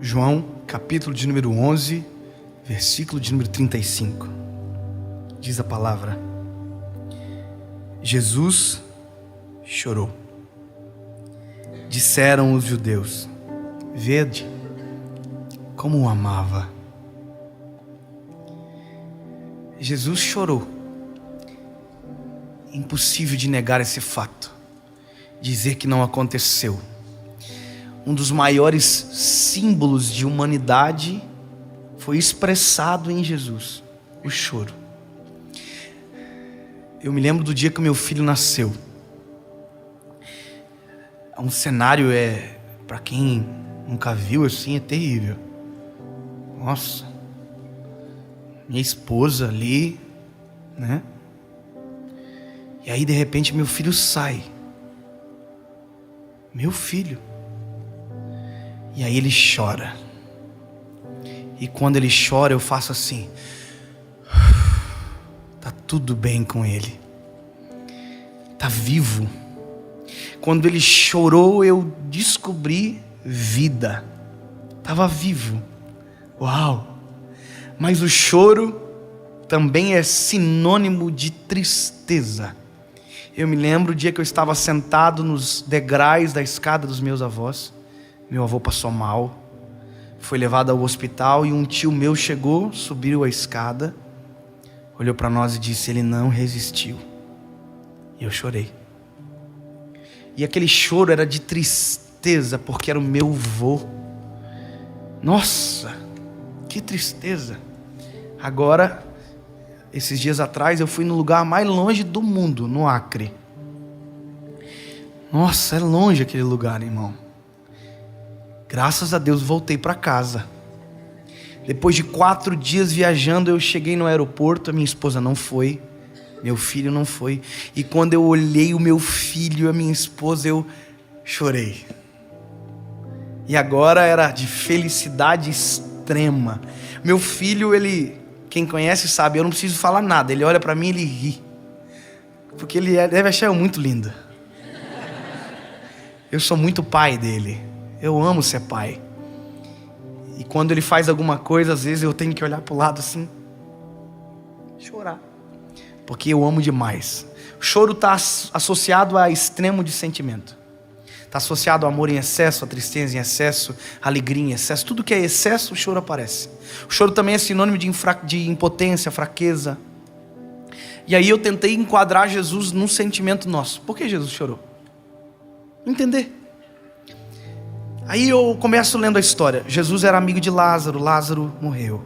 João, capítulo de número 11, versículo de número 35. Diz a palavra: Jesus chorou. Disseram os judeus: vede como o amava. Jesus chorou. Impossível de negar esse fato, dizer que não aconteceu. Um dos maiores símbolos de humanidade foi expressado em Jesus: o choro. Eu me lembro do dia que meu filho nasceu. Um cenário, para quem nunca viu assim, é terrível. Nossa, minha esposa ali, né? E aí de repente meu filho sai. Meu filho. E aí ele chora. E quando ele chora eu faço assim: tá tudo bem com ele. Tá vivo. Quando ele chorou eu descobri vida. Tava vivo. Uau! Mas o choro também é sinônimo de tristeza. Eu me lembro o dia que eu estava sentado nos degraus da escada dos meus avós. Meu avô passou mal, foi levado ao hospital e um tio meu chegou, subiu a escada, olhou para nós e disse: ele não resistiu. E eu chorei. E aquele choro era de tristeza, porque era o meu avô. Nossa, que tristeza. Agora, esses dias atrás, eu fui no lugar mais longe do mundo, no Acre. Nossa, é longe aquele lugar, irmão. Graças a Deus voltei para casa. Depois de 4 dias viajando, eu cheguei no aeroporto. A minha esposa não foi, meu filho não foi. E quando eu olhei o meu filho e a minha esposa, eu chorei. E agora era de felicidade extrema. Meu filho, quem conhece sabe, eu não preciso falar nada. Ele olha para mim e ele ri. Porque ele deve achar eu muito lindo. Eu sou muito pai dele. Eu amo ser pai. E quando ele faz alguma coisa, às vezes eu tenho que olhar para o lado assim, chorar. Porque eu amo demais. O choro está associado a extremo de sentimento. Está associado ao amor em excesso, a tristeza em excesso, a alegria em excesso. Tudo que é excesso, o choro aparece. O choro também é sinônimo de impotência, fraqueza. E aí eu tentei enquadrar Jesus num sentimento nosso. Por que Jesus chorou? Entender. Aí eu começo lendo a história. Jesus era amigo de Lázaro, Lázaro morreu.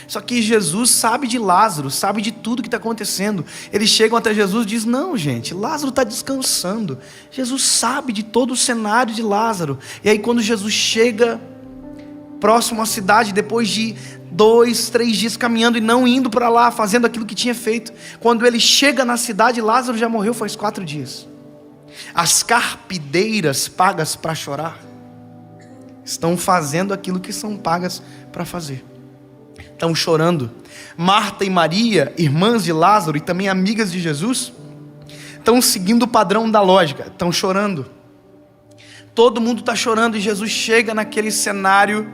Só que Jesus sabe de Lázaro, sabe de tudo que está acontecendo. Eles chegam até Jesus e dizem: não, gente, Lázaro está descansando. Jesus sabe de todo o cenário de Lázaro. E aí quando Jesus chega próximo à cidade, depois de 2, 3 dias caminhando e não indo para lá, fazendo aquilo que tinha feito, quando ele chega na cidade, Lázaro já morreu faz 4 dias. As carpideiras pagas para chorar estão fazendo aquilo que são pagas para fazer. Estão chorando. Marta e Maria, irmãs de Lázaro e também amigas de Jesus, estão seguindo o padrão da lógica, estão chorando. Todo mundo está chorando e Jesus chega naquele cenário,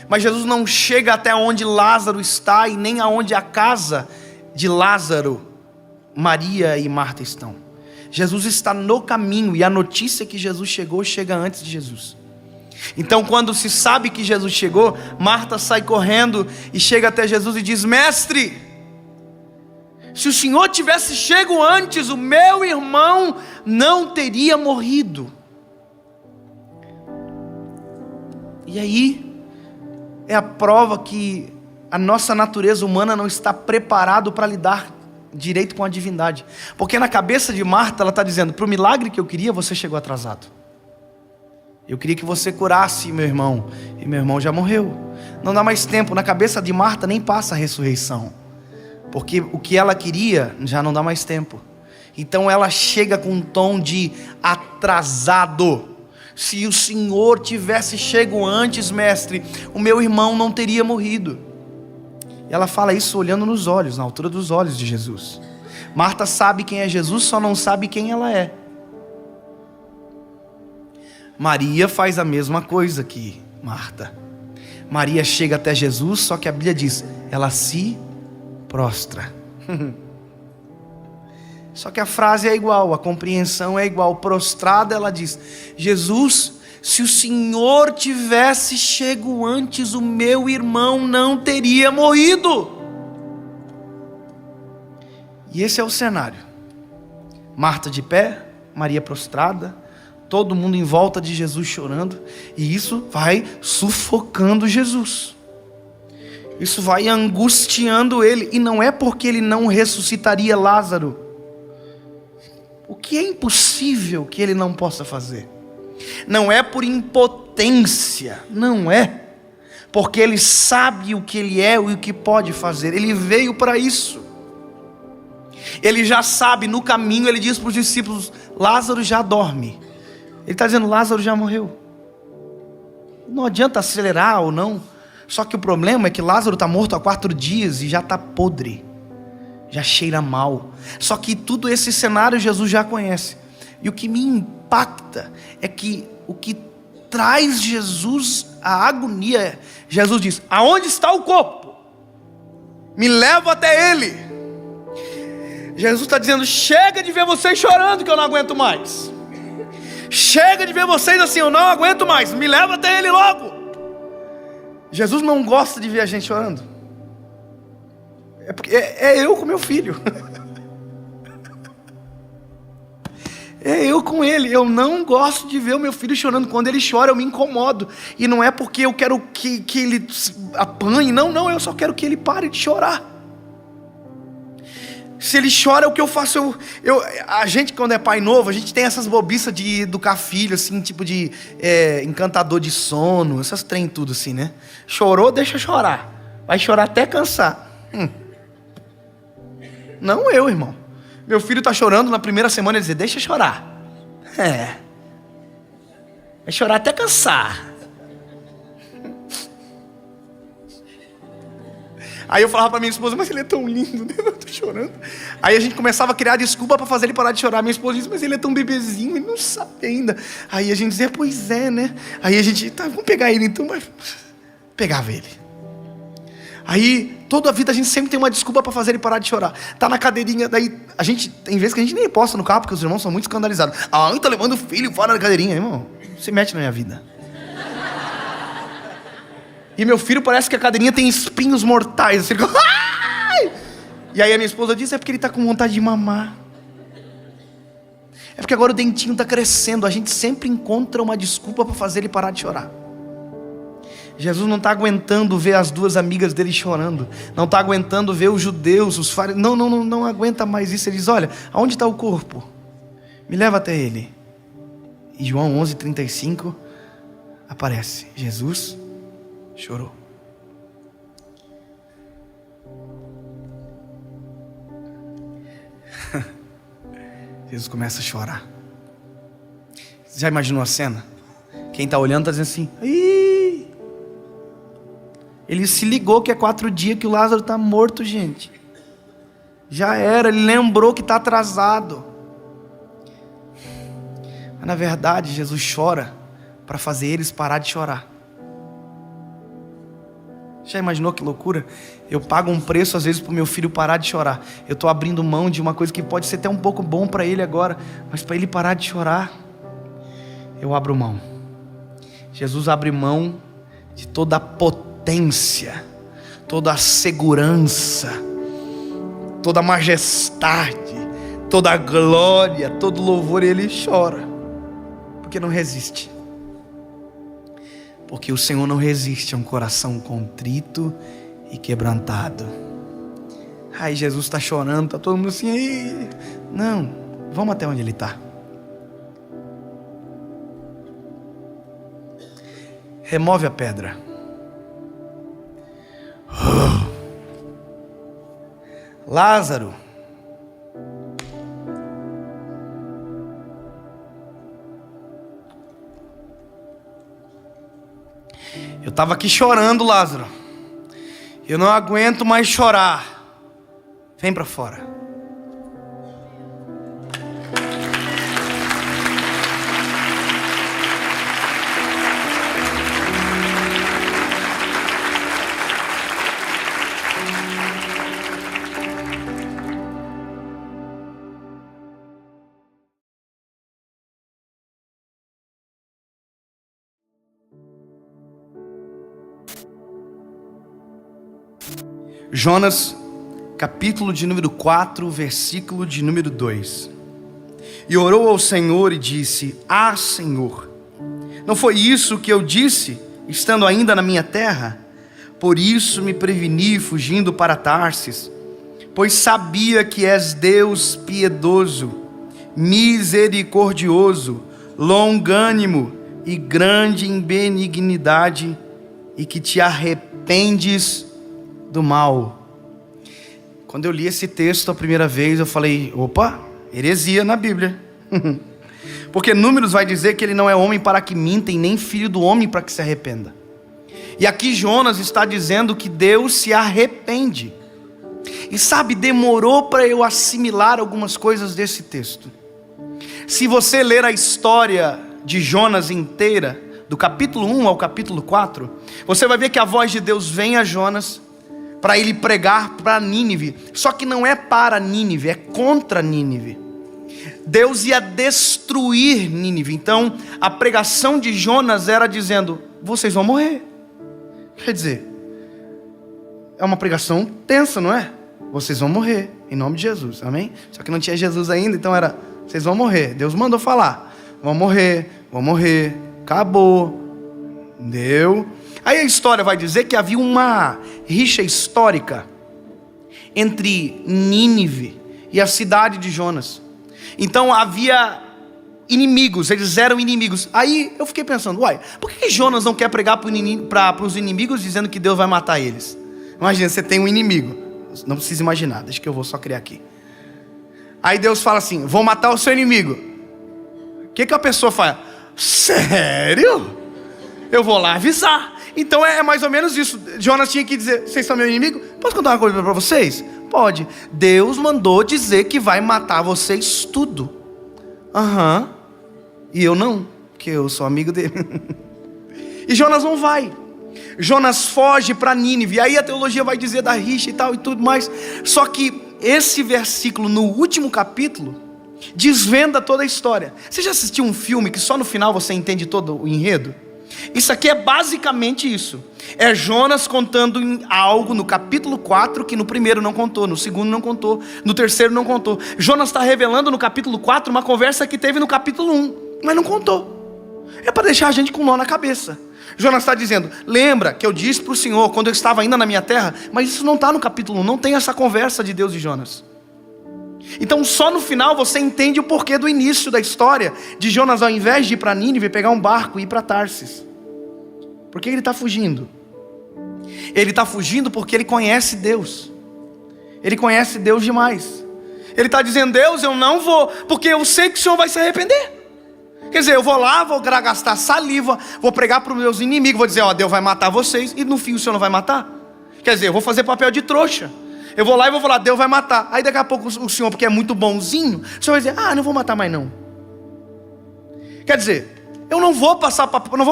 mas Jesus não chega até onde Lázaro está e nem aonde a casa de Lázaro, Maria e Marta estão. Jesus está no caminho e a notícia que Jesus chegou chega antes de Jesus. Então quando se sabe que Jesus chegou, Marta sai correndo e chega até Jesus e diz: mestre, se o Senhor tivesse chego antes, o meu irmão não teria morrido. E aí é a prova que a nossa natureza humana não está preparado para lidar direito com a divindade. Porque na cabeça de Marta ela está dizendo: para o milagre que eu queria, você chegou atrasado. Eu queria que você curasse meu irmão, e meu irmão já morreu. Não dá mais tempo. Na cabeça de Marta nem passa a ressurreição, porque o que ela queria já não dá mais tempo. Então ela chega com um tom de atrasado. Se o Senhor tivesse chego antes, mestre, o meu irmão não teria morrido. E ela fala isso olhando nos olhos, na altura dos olhos de Jesus. Marta sabe quem é Jesus, só não sabe quem ela é. Maria faz a mesma coisa que Marta. Maria chega até Jesus, só que a Bíblia diz, ela se prostra. Só que a frase é igual, a compreensão é igual. Prostrada, ela diz, Jesus, se o Senhor tivesse chego antes, o meu irmão não teria morrido. E esse é o cenário. Marta de pé, Maria prostrada, todo mundo em volta de Jesus chorando, e isso vai sufocando Jesus. Isso vai angustiando ele, e não é porque ele não ressuscitaria Lázaro. O que é impossível que ele não possa fazer? Não é por impotência, não é, porque ele sabe o que ele é e o que pode fazer. Ele veio para isso. Ele já sabe, no caminho ele diz para os discípulos, Lázaro já dorme. Ele está dizendo, Lázaro já morreu. Não adianta acelerar ou não. Só que o problema é que Lázaro está morto há 4 dias e já está podre. Já cheira mal. Só que tudo esse cenário Jesus já conhece. E o que me impacta é que o que traz Jesus a agonia é, Jesus diz, aonde está o corpo? Me leva até ele. Jesus está dizendo, chega de ver vocês chorando que eu não aguento mais. Chega de ver vocês assim, eu não aguento mais, me leva até ele logo. Jesus não gosta de ver a gente chorando. É eu com meu filho. É eu com ele. Eu não gosto de ver o meu filho chorando. Quando ele chora eu me incomodo. E não é porque eu quero que ele apanhe. Não, eu só quero que ele pare de chorar. Se ele chora, o que eu faço? A gente, quando é pai novo, a gente tem essas bobiças de educar filho, assim, tipo de encantador de sono, essas trem tudo assim, né? Chorou, deixa chorar. Vai chorar até cansar. Não eu, irmão. Meu filho tá chorando na primeira semana, ele diz, deixa chorar. Vai chorar até cansar. Aí eu falava pra minha esposa, mas ele é tão lindo, né? Eu tô chorando. Aí a gente começava a criar desculpa pra fazer ele parar de chorar. Minha esposa disse, mas ele é tão bebezinho, ele não sabe ainda. Aí a gente dizia, pois é, né? Aí a gente, tá, vamos pegar ele então. Mas pegava ele. Aí, toda a vida a gente sempre tem uma desculpa pra fazer ele parar de chorar. Tá na cadeirinha, daí a gente, tem vezes que a gente nem posta no carro, porque os irmãos são muito escandalizados. Ah, tá levando o filho fora da cadeirinha. Irmão, se mete na minha vida. E meu filho parece que a cadeirinha tem espinhos mortais. Assim, ai! E aí a minha esposa diz, é porque ele está com vontade de mamar. É porque agora o dentinho está crescendo. A gente sempre encontra uma desculpa para fazer ele parar de chorar. Jesus não está aguentando ver as 2 amigas dele chorando. Não está aguentando ver os judeus, os fariseus. Não aguenta mais isso. Ele diz, olha, aonde está o corpo? Me leva até ele. E João 11:35 aparece. Jesus chorou. Jesus começa a chorar. Você já imaginou a cena? Quem está olhando está dizendo assim, ih! Ele se ligou que é 4 dias que o Lázaro está morto, gente. Já era, ele lembrou que está atrasado. Mas na verdade Jesus chora para fazer eles parar de chorar. Já imaginou que loucura? Eu pago um preço às vezes para o meu filho parar de chorar. Eu estou abrindo mão de uma coisa que pode ser até um pouco bom para ele agora, mas para ele parar de chorar, eu abro mão. Jesus abre mão de toda a potência, toda a segurança, toda a majestade, toda a glória, todo o louvor, e ele chora, porque não resiste. Porque o Senhor não resiste a um coração contrito e quebrantado. Aí Jesus está chorando, está todo mundo assim, aí. Não, vamos até onde ele está. Remove a pedra. Lázaro, eu estava aqui chorando, Lázaro. Eu não aguento mais chorar. Vem para fora. Jonas, capítulo de número 4, versículo de número 2. E orou ao Senhor e disse: Ah, Senhor, não foi isso que eu disse, estando ainda na minha terra? Por isso me preveni, fugindo para Tarsis, pois sabia que és Deus piedoso, misericordioso, longânimo e grande em benignidade, e que te arrependes do mal. Quando eu li esse texto a primeira vez, eu falei: opa, heresia na Bíblia. Porque Números vai dizer que ele não é homem para que minta, e nem filho do homem para que se arrependa. E aqui Jonas está dizendo que Deus se arrepende. E sabe, demorou para eu assimilar algumas coisas desse texto. Se você ler a história de Jonas inteira, do capítulo 1 ao capítulo 4, você vai ver que a voz de Deus vem a Jonas para ele pregar para Nínive. Só que não é para Nínive, é contra Nínive. Deus ia destruir Nínive. Então a pregação de Jonas era dizendo: vocês vão morrer. Quer dizer, é uma pregação tensa, não é? Vocês vão morrer, em nome de Jesus, amém? Só que não tinha Jesus ainda, então era: vocês vão morrer. Deus mandou falar: vão morrer, acabou, deu. Aí a história vai dizer que havia uma rixa histórica entre Nínive e a cidade de Jonas. Então havia inimigos, eles eram inimigos. Aí eu fiquei pensando: uai, por que Jonas não quer pregar para os inimigos dizendo que Deus vai matar eles? Imagina, você tem um inimigo, não precisa imaginar, deixa que eu vou só criar aqui. Aí Deus fala assim: vou matar o seu inimigo. O que a pessoa fala? Sério? Eu vou lá avisar. Então é mais ou menos isso. Jonas tinha que dizer: vocês são meu inimigo? Posso contar uma coisa para vocês? Pode. Deus mandou dizer que vai matar vocês tudo. E eu não, porque eu sou amigo dele. E Jonas não vai. Jonas foge para Nínive. E aí a teologia vai dizer da rixa e tal e tudo mais. Só que esse versículo no último capítulo desvenda toda a história. Você já assistiu um filme que só no final você entende todo o enredo? Isso aqui é basicamente isso. É Jonas contando algo no capítulo 4 que no primeiro não contou, no segundo não contou, no terceiro não contou. Jonas está revelando no capítulo 4 uma conversa que teve no capítulo 1, mas não contou. É para deixar a gente com nó na cabeça. Jonas está dizendo: lembra que eu disse para o Senhor quando eu estava ainda na minha terra? Mas isso não está no capítulo 1, não tem essa conversa de Deus e Jonas. Então só no final você entende o porquê do início da história de Jonas, ao invés de ir para Nínive, pegar um barco e ir para Tarsis. Por que ele está fugindo? Ele está fugindo porque ele conhece Deus. Ele conhece Deus demais. Ele está dizendo: Deus, eu não vou, porque eu sei que o Senhor vai se arrepender. Quer dizer, eu vou lá, vou gastar saliva, vou pregar para os meus inimigos, vou dizer: ó, Deus vai matar vocês, e no fim o Senhor não vai matar. Quer dizer, eu vou fazer papel de trouxa. Eu vou lá e vou falar: Deus vai matar. Aí daqui a pouco o Senhor, porque é muito bonzinho, o Senhor vai dizer: ah, não vou matar mais não. Quer dizer, eu não vou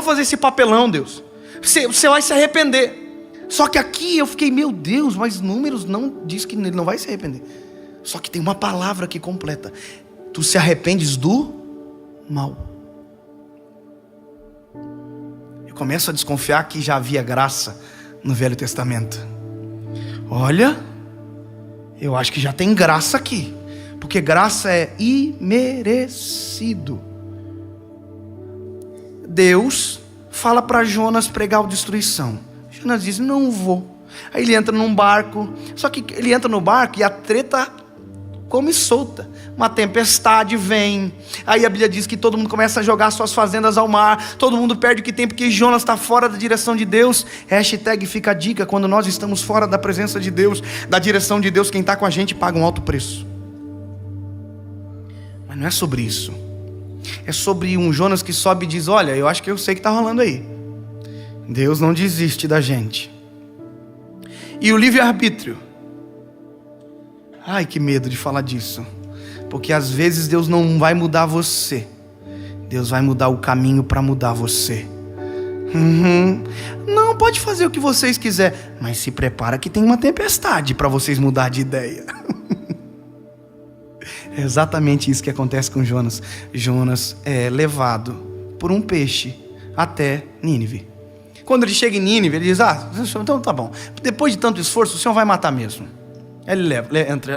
fazer esse papelão, Deus. Você vai se arrepender. Só que aqui eu fiquei: meu Deus, mas Números não diz que ele não vai se arrepender. Só que tem uma palavra aqui completa: tu se arrependes do mal. Eu começo a desconfiar que já havia graça no Velho Testamento. Olha, eu acho que já tem graça aqui, porque graça é imerecido. Deus fala para Jonas pregar a destruição. Jonas diz: não vou. Aí ele entra num barco. Só que ele entra no barco e a treta come solta. Uma tempestade vem. Aí a Bíblia diz que todo mundo começa a jogar suas fazendas ao mar. Todo mundo perde o que tem porque Jonas está fora da direção de Deus. Hashtag fica a dica: quando nós estamos fora da presença de Deus, da direção de Deus, quem está com a gente paga um alto preço. Mas não é sobre isso. É sobre um Jonas que sobe e diz: olha, eu acho que eu sei o que está rolando aí. Deus não desiste da gente. E o livre-arbítrio. Ai, que medo de falar disso. Porque às vezes Deus não vai mudar você. Deus vai mudar o caminho para mudar você. Não, pode fazer o que vocês quiserem, mas se prepara que tem uma tempestade para vocês mudar de ideia. É exatamente isso que acontece com Jonas. Jonas é levado por um peixe até Nínive. Quando ele chega em Nínive, ele diz: então tá bom, depois de tanto esforço, o Senhor vai matar mesmo. Aí ele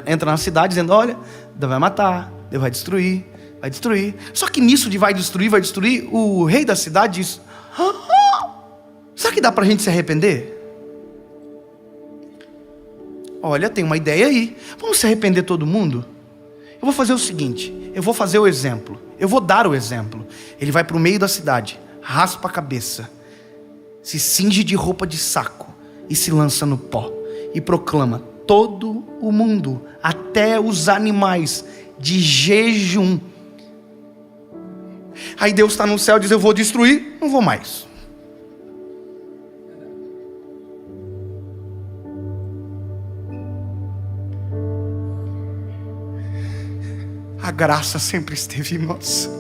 entra na cidade dizendo: olha, Deus vai matar, Deus vai destruir. Só que nisso de vai destruir, o rei da cidade diz: será que dá pra gente se arrepender? Olha, tem uma ideia aí, vamos se arrepender todo mundo? Eu vou fazer o seguinte, eu vou fazer o exemplo, eu vou dar o exemplo. Ele vai para o meio da cidade, raspa a cabeça, se cinge de roupa de saco e se lança no pó e proclama: todo o mundo, até os animais, de jejum. Aí Deus está no céu e diz: eu vou destruir, não vou mais. A graça sempre esteve em nós.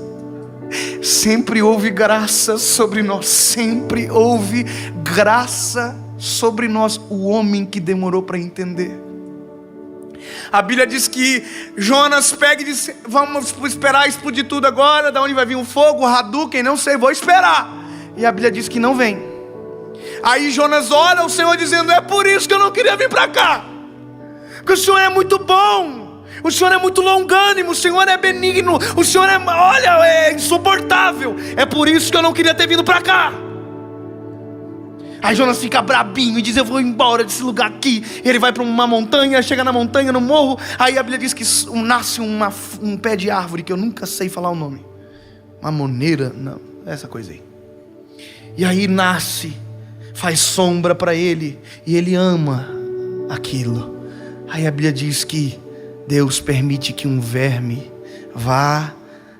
Sempre houve graça sobre nós. Sempre houve graça sobre nós. O homem que demorou para entender. A Bíblia diz que Jonas pega e diz: vamos esperar explodir tudo agora. Da onde vai vir o fogo, o Hadouken, não sei, vou esperar. E a Bíblia diz que não vem. Aí Jonas ora ao Senhor dizendo: é por isso que eu não queria vir para cá, porque o Senhor é muito bom, o Senhor é muito longânimo, o Senhor é benigno, o Senhor é insuportável. É por isso que eu não queria ter vindo para cá. Aí Jonas fica brabinho e diz: eu vou embora desse lugar aqui. Ele vai para uma montanha, chega na montanha, no morro. Aí a Bíblia diz que nasce um pé de árvore, que eu nunca sei falar o nome. Mamoneira, não, essa coisa aí. E aí nasce, faz sombra para ele, e ele ama aquilo. Aí a Bíblia diz que Deus permite que um verme vá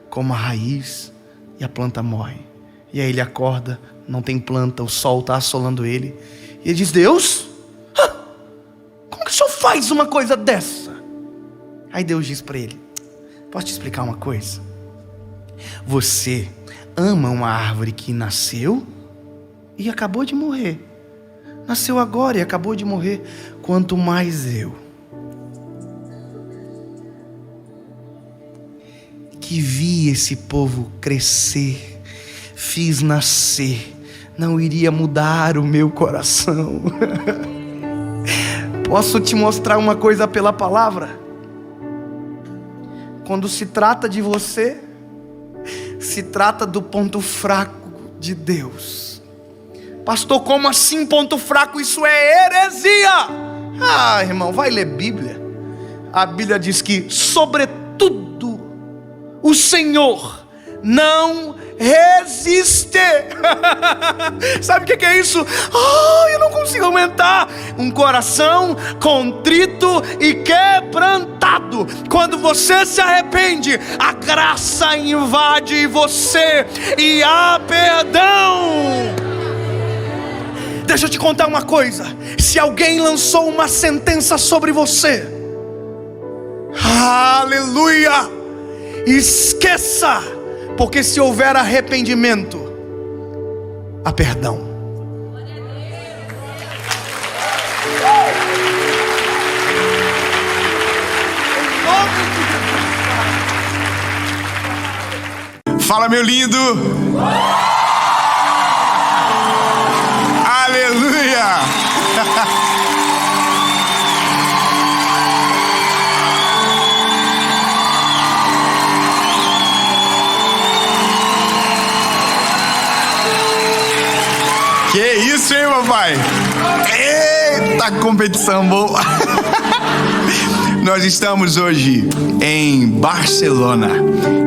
como a raiz e a planta morre. E aí ele acorda, não tem planta, o sol está assolando ele. E ele diz: Deus, como que o Senhor faz uma coisa dessa? Aí Deus diz para ele: posso te explicar uma coisa? Você ama uma árvore que nasceu e acabou de morrer. Nasceu agora e acabou de morrer. Quanto mais eu, que vi esse povo crescer, fiz nascer, não iria mudar o meu coração. Posso te mostrar uma coisa pela palavra? Quando se trata de você, se trata do ponto fraco de Deus. Pastor, como assim ponto fraco? Isso é heresia. Ah, irmão, vai ler Bíblia. A Bíblia diz que sobretudo o Senhor não resiste. Sabe o que é isso? Eu não consigo aumentar. Um coração contrito e quebrantado. Quando você se arrepende, a graça invade você e há perdão. Deixa eu te contar uma coisa. Se alguém lançou uma sentença sobre você, aleluia, esqueça, porque se houver arrependimento, há perdão. Fala, meu lindo. Aleluia. Que isso, hein, papai? Eita, competição boa. Nós estamos hoje em Barcelona,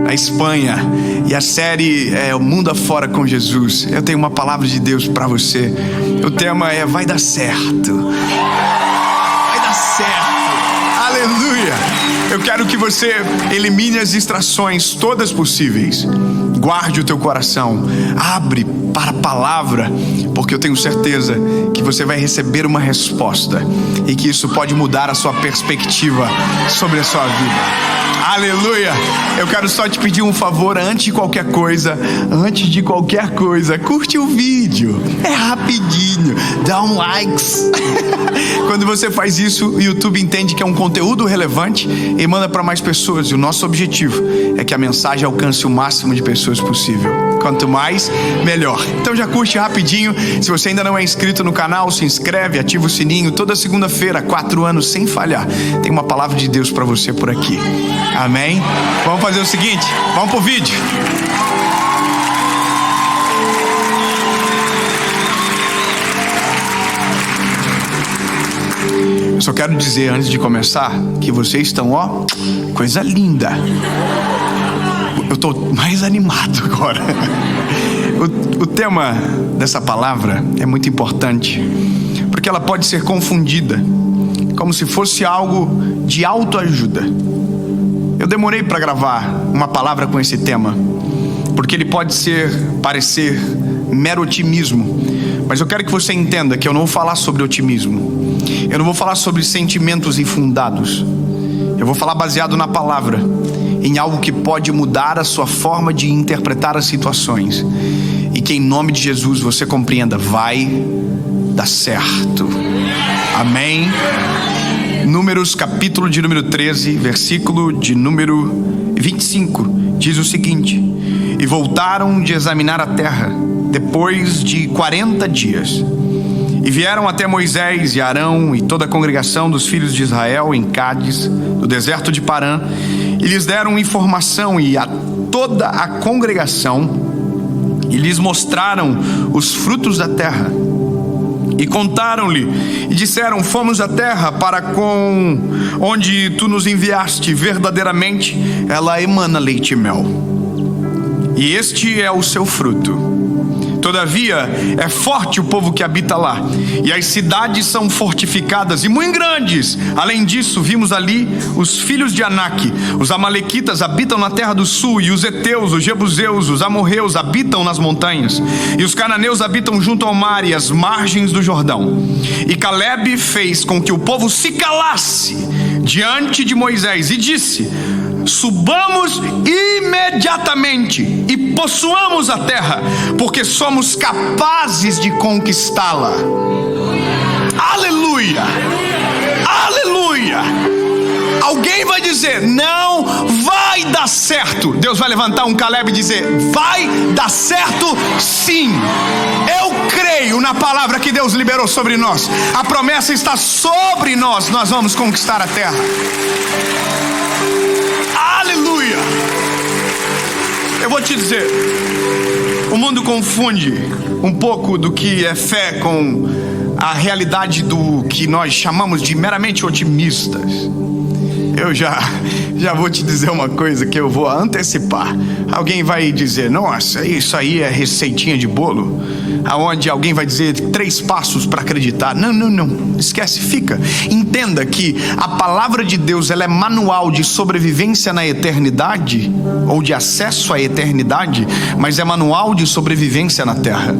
na Espanha, e a série é O Mundo Afora com Jesus. Eu tenho uma palavra de Deus para você. O tema é Vai Dar Certo. Vai dar certo. Aleluia. Eu quero que você elimine as distrações todas possíveis. Guarde o teu coração, abre para a palavra, porque eu tenho certeza que você vai receber uma resposta e que isso pode mudar a sua perspectiva sobre a sua vida. Aleluia! Eu quero só te pedir um favor antes de qualquer coisa, curte o vídeo, é rapidinho, dá um likes. Quando você faz isso, o YouTube entende que é um conteúdo relevante e manda para mais pessoas, e o nosso objetivo é que a mensagem alcance o máximo de pessoas possível. Quanto mais, melhor. Então já curte rapidinho. Se você ainda não é inscrito no canal, se inscreve, ativa o sininho. Toda segunda-feira, 4 anos sem falhar, tem uma palavra de Deus para você por aqui. Amém? Vamos fazer o seguinte, vamos pro vídeo. Eu só quero dizer antes de começar que vocês estão, ó, coisa linda. Eu tô mais animado agora. O tema dessa palavra é muito importante, porque ela pode ser confundida como se fosse algo de autoajuda. Eu demorei para gravar uma palavra com esse tema, porque ele pode parecer mero otimismo. Mas eu quero que você entenda que eu não vou falar sobre otimismo. Eu não vou falar sobre sentimentos infundados. Eu vou falar baseado na palavra, em algo que pode mudar a sua forma de interpretar as situações. E que em nome de Jesus você compreenda, vai dar certo. Amém? Números capítulo de número 13, versículo de número 25, diz o seguinte: e voltaram de examinar a terra depois de 40 dias, e vieram até Moisés e Arão e toda a congregação dos filhos de Israel em Cádiz, no deserto de Parã, e lhes deram informação e a toda a congregação, e lhes mostraram os frutos da terra, e contaram-lhe e disseram: fomos à terra para com onde tu nos enviaste, verdadeiramente ela emana leite e mel, e este é o seu fruto. Todavia é forte o povo que habita lá, e as cidades são fortificadas e muito grandes. Além disso, vimos ali os filhos de Anak. Os amalequitas habitam na terra do sul, e os heteus, os jebuseus, os amorreus habitam nas montanhas, e os cananeus habitam junto ao mar e às margens do Jordão. E Calebe fez com que o povo se calasse diante de Moisés e disse: subamos imediatamente e possuamos a terra, porque somos capazes de conquistá-la. Aleluia! Aleluia! Alguém vai dizer: não vai dar certo. Deus vai levantar um Calebe e dizer: vai dar certo sim. Eu creio na palavra que Deus liberou sobre nós. A promessa está sobre nós. Nós vamos conquistar a terra. Aleluia! Eu vou te dizer, o mundo confunde um pouco do que é fé com a realidade do que nós chamamos de meramente otimistas. Eu já vou te dizer uma coisa que eu vou antecipar. Alguém vai dizer: nossa, isso aí é receitinha de bolo, aonde alguém vai dizer 3 passos para acreditar. Não, esquece, fica. Entenda que a palavra de Deus, ela é manual de sobrevivência na eternidade, ou de acesso à eternidade, mas é manual de sobrevivência na terra.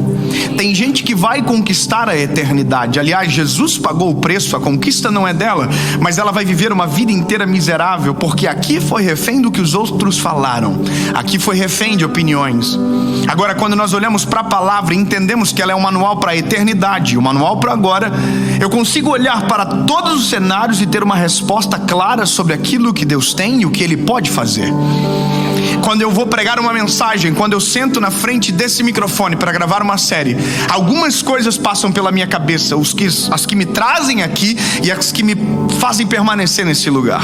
Tem gente que vai conquistar a eternidade. Aliás, Jesus pagou o preço, a conquista não é dela, mas ela vai viver uma vida inteira miserável, porque aqui foi refém do que os outros falaram, aqui foi refém de opiniões. Agora, quando nós olhamos para a palavra e entendemos que ela é um manual para a eternidade, um manual para agora, eu consigo olhar para todos os cenários e ter uma resposta clara sobre aquilo que Deus tem e o que Ele pode fazer. Quando eu vou pregar uma mensagem, quando eu sento na frente desse microfone para gravar uma série, algumas coisas passam pela minha cabeça, as que me trazem aqui e as que me fazem permanecer nesse lugar.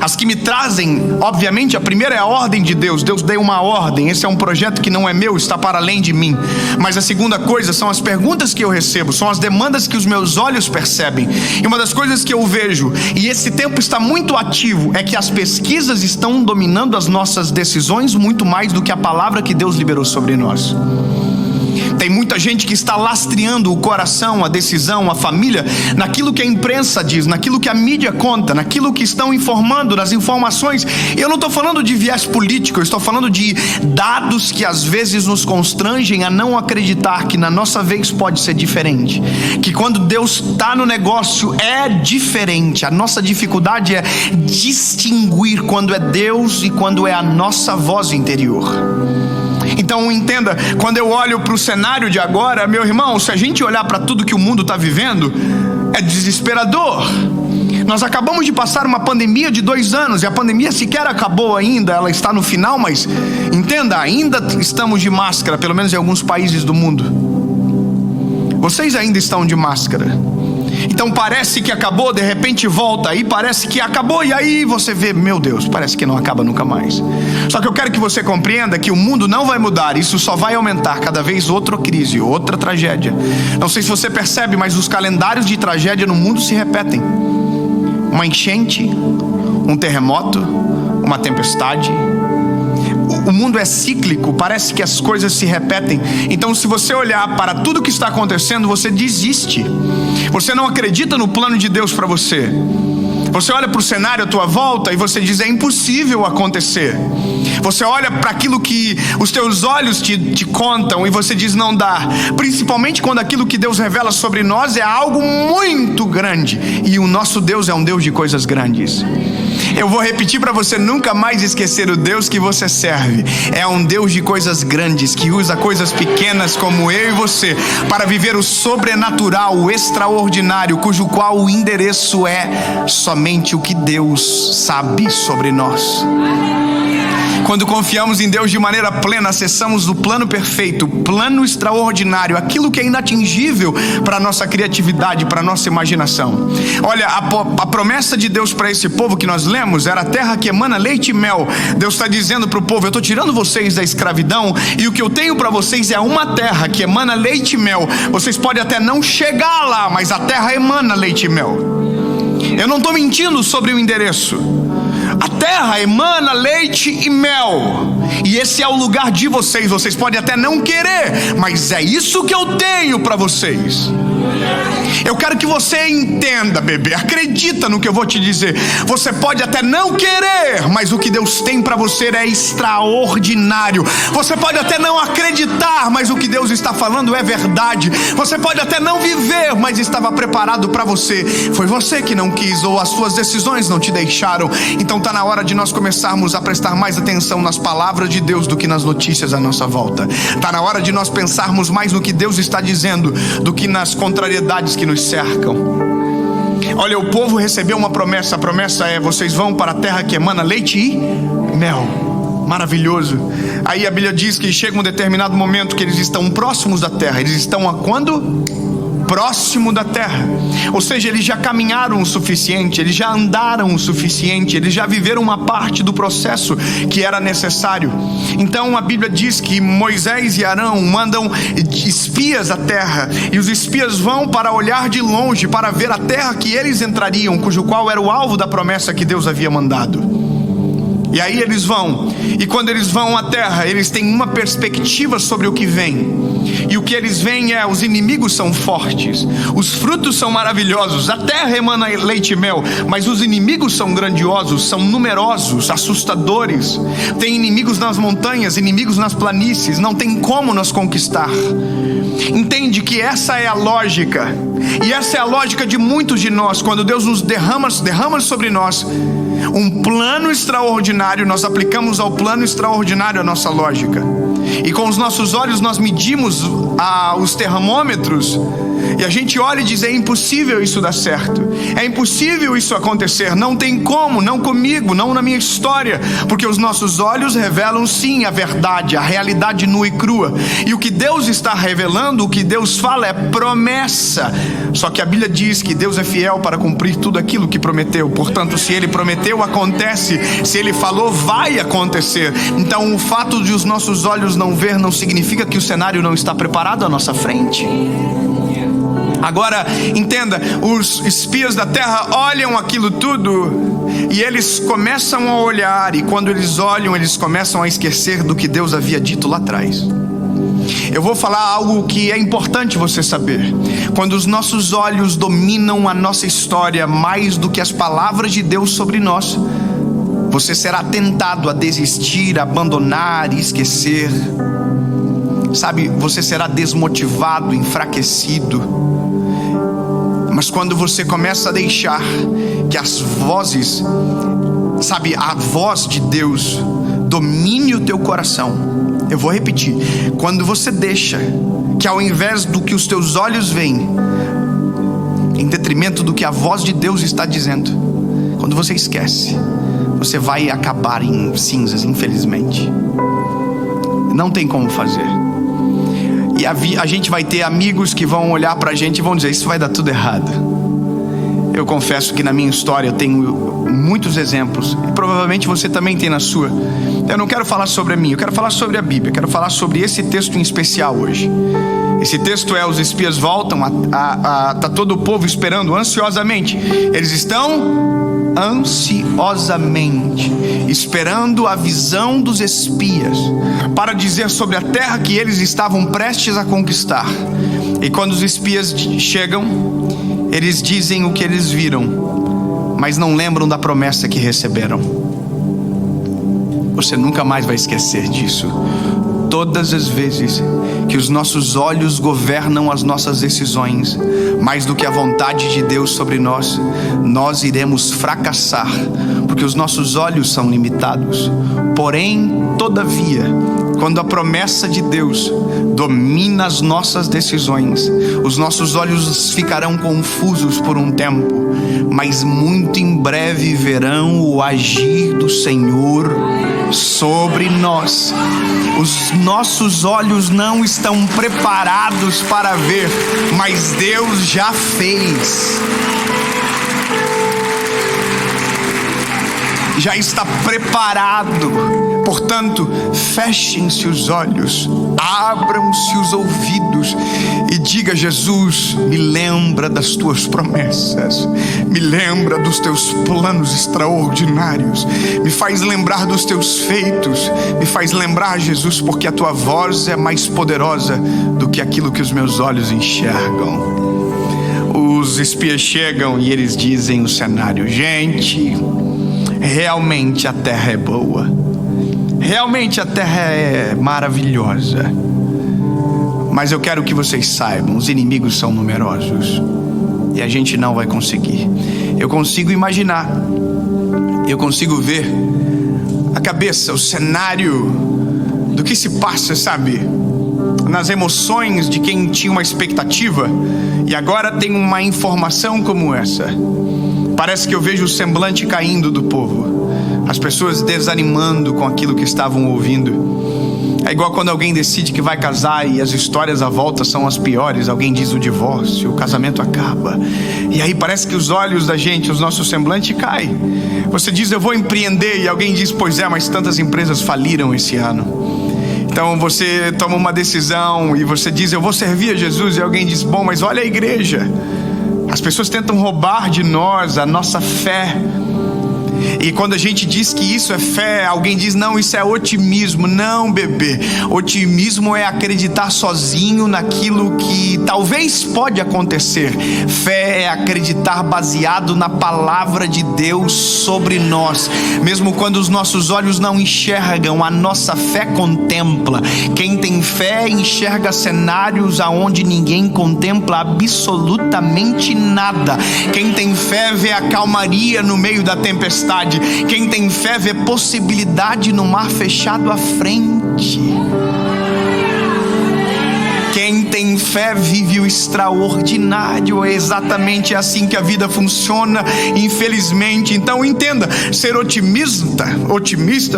As que me trazem, obviamente, a primeira é a ordem de Deus. Deus deu uma ordem, esse é um projeto que não é meu, está para além de mim. Mas a segunda coisa são as perguntas que eu recebo, são as demandas que os meus olhos percebem. E uma das coisas que eu vejo, e esse tempo está muito ativo, é que as pesquisas estão dominando as nossas decisões muito mais do que a palavra que Deus liberou sobre nós. Tem muita gente que está lastreando o coração, a decisão, a família, naquilo que a imprensa diz, naquilo que a mídia conta, naquilo que estão informando, nas informações. Eu não estou falando de viés político, eu estou falando de dados que às vezes nos constrangem a não acreditar que na nossa vez pode ser diferente. Que quando Deus está no negócio é diferente. A nossa dificuldade é distinguir quando é Deus e quando é a nossa voz interior. Então entenda, quando eu olho para o cenário de agora, meu irmão, se a gente olhar para tudo que o mundo está vivendo, é desesperador. Nós acabamos de passar uma pandemia de 2 anos, e a pandemia sequer acabou ainda, ela está no final, mas entenda, ainda estamos de máscara, pelo menos em alguns países do mundo. Vocês ainda estão de máscara. Então parece que acabou, de repente volta, aí parece que acabou, e aí você vê, meu Deus, parece que não acaba nunca mais. Só que eu quero que você compreenda que o mundo não vai mudar, isso só vai aumentar, cada vez outra crise, outra tragédia. Não sei se você percebe, mas os calendários de tragédia no mundo se repetem. Uma enchente, um terremoto, uma tempestade. O mundo é cíclico, parece que as coisas se repetem. Então, se você olhar para tudo que está acontecendo, você desiste. Você não acredita no plano de Deus para você. Você olha para o cenário à tua volta e você diz, é impossível acontecer. Você olha para aquilo que os teus olhos te contam e você diz, não dá. Principalmente quando aquilo que Deus revela sobre nós é algo muito grande. E o nosso Deus é um Deus de coisas grandes. Eu vou repetir para você nunca mais esquecer o Deus que você serve. É um Deus de coisas grandes, que usa coisas pequenas como eu e você para viver o sobrenatural, o extraordinário, cujo qual o endereço é somente o que Deus sabe sobre nós. Quando confiamos em Deus de maneira plena, acessamos o plano perfeito, o plano extraordinário, aquilo que é inatingível para a nossa criatividade, para a nossa imaginação. Olha, a promessa de Deus para esse povo que nós lemos era a terra que emana leite e mel. Deus está dizendo para o povo, eu estou tirando vocês da escravidão e o que eu tenho para vocês é uma terra que emana leite e mel. Vocês podem até não chegar lá, mas a terra emana leite e mel. Eu não estou mentindo sobre o endereço. A terra emana leite e mel, e esse é o lugar de vocês. Vocês podem até não querer, mas é isso que eu tenho para vocês. Eu quero que você entenda, bebê, acredita no que eu vou te dizer. Você pode até não querer, mas o que Deus tem para você é extraordinário. Você pode até não acreditar, mas o que Deus está falando é verdade. Você pode até não viver, mas estava preparado para você. Foi você que não quis, ou as suas decisões não te deixaram. Então está na hora de nós começarmos a prestar mais atenção nas palavras de Deus do que nas notícias à nossa volta. Está na hora de nós pensarmos mais no que Deus está dizendo do que nas contrariedades que nos cercam. Olha, o povo recebeu uma promessa. A promessa é, vocês vão para a terra que emana leite e mel. Maravilhoso. Aí a Bíblia diz que chega um determinado momento que eles estão próximos da terra. Eles estão a quando? Próximo da terra. Ou seja, eles já caminharam o suficiente, eles já andaram o suficiente, eles já viveram uma parte do processo que era necessário. Então a Bíblia diz que Moisés e Arão mandam espias à terra, e os espias vão para olhar de longe, para ver a terra que eles entrariam, cujo qual era o alvo da promessa que Deus havia mandado. E aí eles vão, e quando eles vão à terra, eles têm uma perspectiva sobre o que vem. E o que eles veem é, os inimigos são fortes, os frutos são maravilhosos, a terra emana leite e mel, mas os inimigos são grandiosos, são numerosos, assustadores. Tem inimigos nas montanhas, inimigos nas planícies, não tem como nos conquistar. Entende que essa é a lógica, e essa é a lógica de muitos de nós. Quando Deus nos derrama sobre nós um plano extraordinário, nós aplicamos ao plano extraordinário a nossa lógica, e com os nossos olhos nós medimos os termômetros, e a gente olha e diz, é impossível isso dar certo, é impossível isso acontecer, não tem como, não comigo, não na minha história, porque os nossos olhos revelam sim a verdade, a realidade nua e crua, e o que Deus está revelando, o que Deus fala é promessa. Só que a Bíblia diz que Deus é fiel para cumprir tudo aquilo que prometeu. Portanto, se Ele prometeu, acontece. Se Ele falou, vai acontecer. Então o fato de os nossos olhos não ver não significa que o cenário não está preparado à nossa frente. Agora, entenda, os espias da terra olham aquilo tudo e eles começam a olhar, e quando eles olham, eles começam a esquecer do que Deus havia dito lá atrás. Eu vou falar algo que é importante você saber. Quando os nossos olhos dominam a nossa história mais do que as palavras de Deus sobre nós, você será tentado a desistir, abandonar e esquecer. Sabe, você será desmotivado, enfraquecido. Mas quando você começa a deixar que as vozes, sabe, a voz de Deus domine o teu coração. Eu vou repetir. Quando você deixa que ao invés do que os teus olhos veem, em detrimento do que a voz de Deus está dizendo, quando você esquece, você vai acabar em cinzas, infelizmente. Não tem como fazer. E a gente vai ter amigos que vão olhar pra gente e vão dizer: isso vai dar tudo errado. Eu confesso que na minha história eu tenho muitos exemplos, e provavelmente você também tem na sua. Eu não quero falar sobre a minha, eu quero falar sobre a Bíblia. Eu quero falar sobre esse texto em especial hoje. Esse texto é: os espias voltam, tá todo o povo esperando ansiosamente. Eles estão ansiosamente esperando a visão dos espias para dizer sobre a terra que eles estavam prestes a conquistar. E quando os espias chegam, eles dizem o que eles viram, mas não lembram da promessa que receberam. Você nunca mais vai esquecer disso. Todas as vezes que os nossos olhos governam as nossas decisões, mais do que a vontade de Deus sobre nós, nós iremos fracassar, porque os nossos olhos são limitados. Porém, todavia, quando a promessa de Deus domina as nossas decisões, os nossos olhos ficarão confusos por um tempo, mas muito em breve verão o agir do Senhor sobre nós. Os nossos olhos não estão preparados para ver, mas Deus já fez. Já está preparado. Portanto, fechem-se os olhos, abram-se os ouvidos e diga: Jesus, me lembra das tuas promessas, me lembra dos teus planos extraordinários, me faz lembrar dos teus feitos, me faz lembrar, Jesus, porque a tua voz é mais poderosa do que aquilo que os meus olhos enxergam. Os espias chegam e eles dizem o cenário: gente, realmente a terra é boa, realmente a terra é maravilhosa, mas eu quero que vocês saibam, os inimigos são numerosos e a gente não vai conseguir. Eu consigo imaginar, eu consigo ver a cabeça, o cenário do que se passa, sabe, nas emoções de quem tinha uma expectativa e agora tem uma informação como essa. Parece que eu vejo o semblante caindo do povo, as pessoas desanimando com aquilo que estavam ouvindo. É igual quando alguém decide que vai casar e as histórias à volta são as piores. Alguém diz o divórcio, o casamento acaba, e aí parece que os olhos da gente, os nossos semblantes caem. Você diz: eu vou empreender, e alguém diz: pois é, mas tantas empresas faliram esse ano. Então você toma uma decisão e você diz: eu vou servir a Jesus, e alguém diz: bom, mas olha a igreja. As pessoas tentam roubar de nós a nossa fé. E quando a gente diz que isso é fé, alguém diz: não, isso é otimismo. Não, bebê, otimismo é acreditar sozinho naquilo que talvez pode acontecer. Fé é acreditar baseado na palavra de Deus sobre nós. Mesmo quando os nossos olhos não enxergam, a nossa fé contempla. Quem tem fé enxerga cenários aonde ninguém contempla absolutamente nada. Quem tem fé vê a calmaria no meio da tempestade. Quem tem fé vê possibilidade no mar fechado à frente. Quem tem fé vive o extraordinário. É exatamente assim que a vida funciona, infelizmente. Então entenda, ser otimista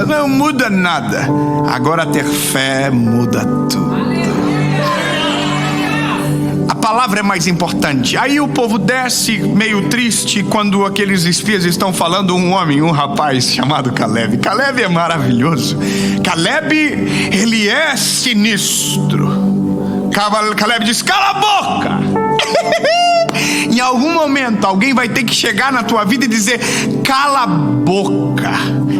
não muda nada. Agora ter fé muda tudo. A palavra é mais importante. Aí o povo desce meio triste quando aqueles espias estão falando. Um rapaz chamado Caleb. Caleb é maravilhoso. Caleb, ele é sinistro. Caleb diz: cala a boca. Em algum momento alguém vai ter que chegar na tua vida e dizer: cala a boca.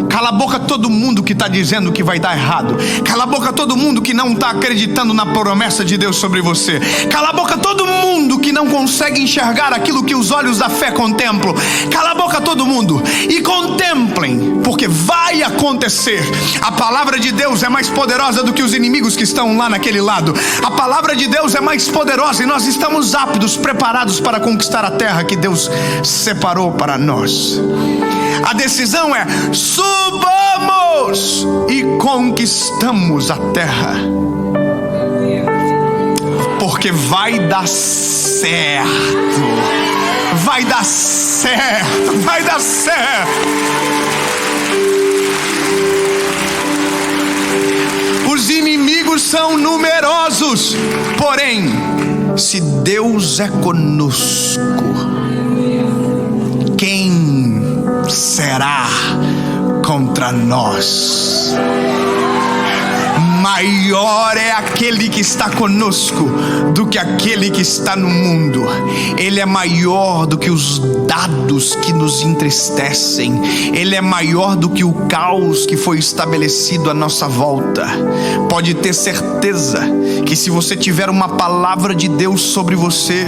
Cala a boca todo mundo que está dizendo que vai dar errado. Cala a boca todo mundo que não está acreditando na promessa de Deus sobre você. Cala a boca todo mundo que não consegue enxergar aquilo que os olhos da fé contemplam. Cala a boca todo mundo e contemplem, porque vai acontecer. A palavra de Deus é mais poderosa do que os inimigos que estão lá naquele lado. A palavra de Deus é mais poderosa e nós estamos aptos, preparados para conquistar a terra que Deus separou para nós. A decisão é: subamos e conquistamos a terra, porque vai dar certo. vai dar certo, vai dar certo. Os inimigos são numerosos, porém, se Deus é conosco, quem será contra nós? Maior é aquele que está conosco do que aquele que está no mundo. Ele é maior do que os dados que nos entristecem. Ele é maior do que o caos que foi estabelecido à nossa volta. Pode ter certeza que se você tiver uma palavra de Deus sobre você,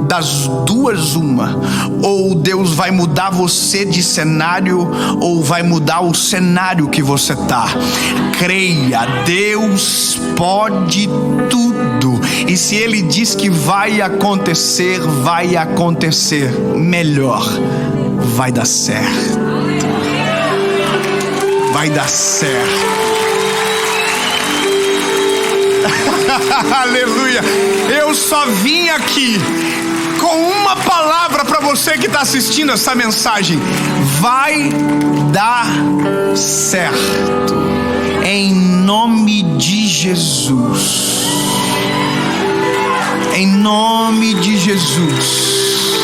das duas uma: ou Deus vai mudar você de cenário, ou vai mudar o cenário que você está. Creia, Deus pode tudo, e se Ele diz que vai acontecer, vai acontecer. Melhor, vai dar certo. Vai dar certo. Aleluia. Eu só vim aqui com uma palavra para você que está assistindo essa mensagem: vai dar certo. Em nome de Jesus. Em nome de Jesus.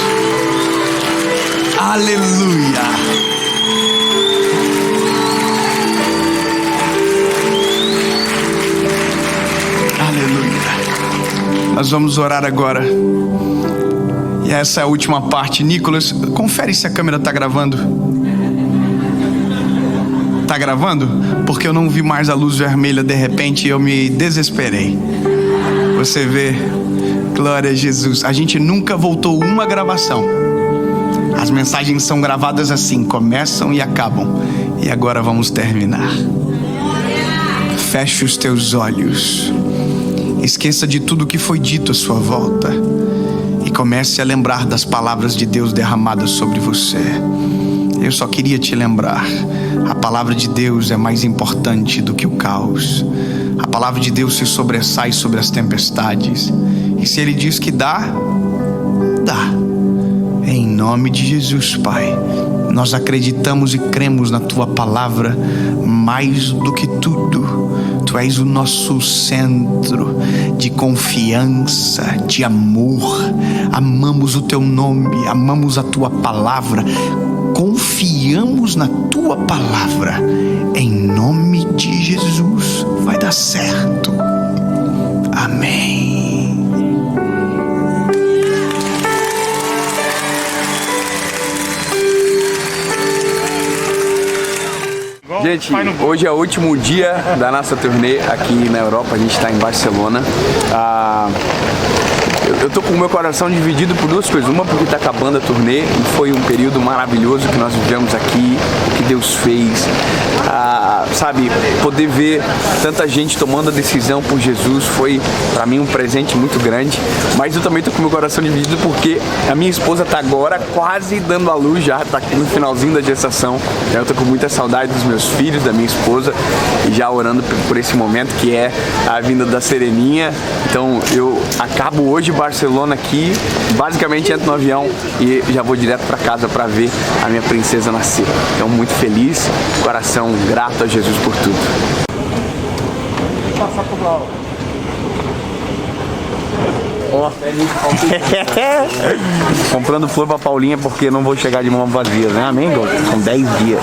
Aleluia. Aleluia. Nós vamos orar agora. E essa é a última parte. Nicolas, confere se a câmera está gravando. Tá gravando? Porque eu não vi mais a luz vermelha de repente e eu me desesperei. Você vê, glória a Jesus. A gente nunca voltou uma gravação. As mensagens são gravadas assim, começam e acabam. E agora vamos terminar. Feche os teus olhos. Esqueça de tudo que foi dito à sua volta. E comece a lembrar das palavras de Deus derramadas sobre você. Eu só queria te lembrar: a palavra de Deus é mais importante do que o caos. A palavra de Deus se sobressai sobre as tempestades. E se Ele diz que dá, dá. Em nome de Jesus, Pai, nós acreditamos e cremos na Tua palavra mais do que tudo. Tu és o nosso centro de confiança, de amor. Amamos o Teu nome, amamos a Tua palavra. Confiamos na Tua palavra. Em nome de Jesus, vai dar certo. Amém. Gente, hoje é o último dia da nossa turnê aqui na Europa. A gente está em Barcelona. Eu tô com o meu coração dividido por duas coisas. Uma, porque tá acabando a turnê e foi um período maravilhoso que nós vivemos aqui, o que Deus fez. Sabe, poder ver tanta gente tomando a decisão por Jesus foi para mim um presente muito grande. Mas eu também tô com o meu coração dividido porque a minha esposa tá agora quase dando à luz, já tá aqui no finalzinho da gestação. Eu tô com muita saudade dos meus filhos, da minha esposa, e já orando por esse momento que é a vinda da Sereninha. Então eu acabo hoje Barcelona aqui, basicamente entro no avião e já vou direto para casa para ver a minha princesa nascer. Então muito feliz, coração grato a Jesus por tudo. Ó, comprando flor pra Paulinha porque não vou chegar de mão vazia, né? Amém, Douglas? São 10 dias.